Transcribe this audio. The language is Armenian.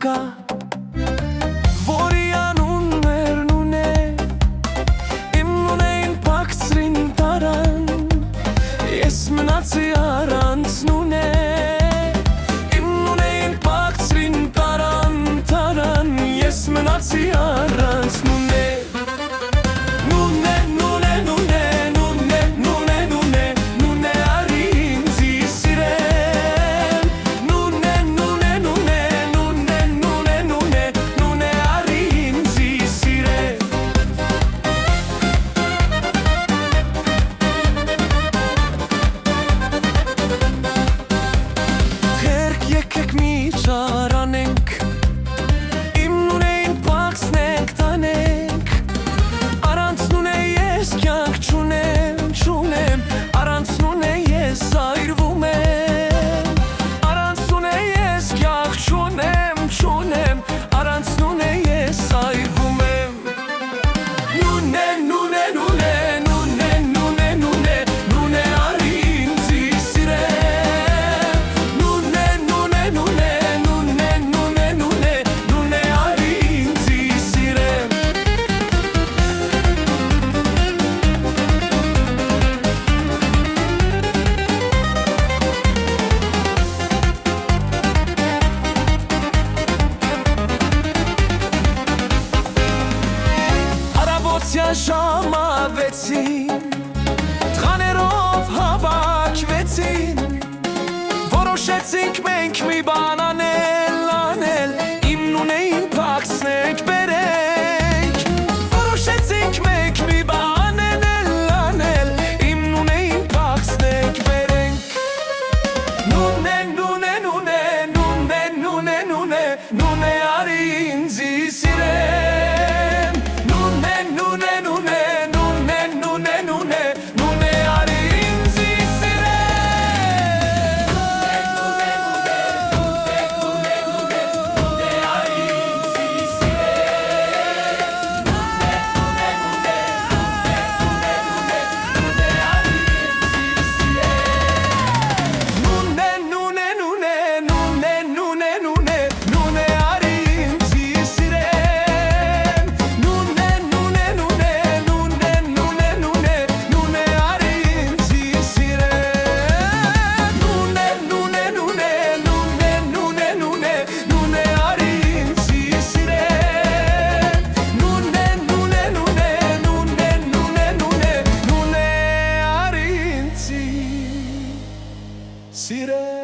կա, որի անունն էր Նունե, իմ Նունեին փակցրին տարան, ես մնացի առանց Նունե, իմ Նունեին փակցրին տարան, ես մնացի առանց Նունե. Չարանենք, իմ Նունեին փակցնենք տանենք, առանց Նունե ես կյանք չունեմ, առանց Նունե ես այրվում եմ, առանց Նունե ես կյանք չունեմ, առանց Նունե ես այրվում եմ. Նունե, Նունե, Նունե, Նունե, Նունե, Նունե, Նունե արի ինձի սիրեմ, Նունե, Նունե, Նունե, ժամը 6-ին տղաներով հավաքվեցին, որոշեցինք մենք մի բան անել, իմ Նունեին փակցնենք բերենք, որոշեցինք մենք մի բան անել, իմ Նունեին փակցնենք բերենք. Նունե, Նունե, Նունե, Նունե, Նունե, Նունե, Նունե արի ինձի սիրեմ, Նունե, Նունե, Նունե, Նունե, Նունե, Նունե, Նունե արի ինձի սիրեմ, Նունե, Նունե, Նունե, արի ինձի սիրեմ, Նունե, Նունե, Նունե, Նունե, Նունե, Նունե, Նունե արի ինձի սիրեմ, Նունե, Նունե, Նունե, Նունե, Նունե, Նունե, Նունե արի ինձի սիրեմ, Նունե, Նունե, Նունե, Նունե, Նունե, Նունե, Նունե արի ինձի սիրեմ, Նունե, Նունե, Նունե, Նունե, Նունե, Նունե, Նունե արի ինձի սիրեմ.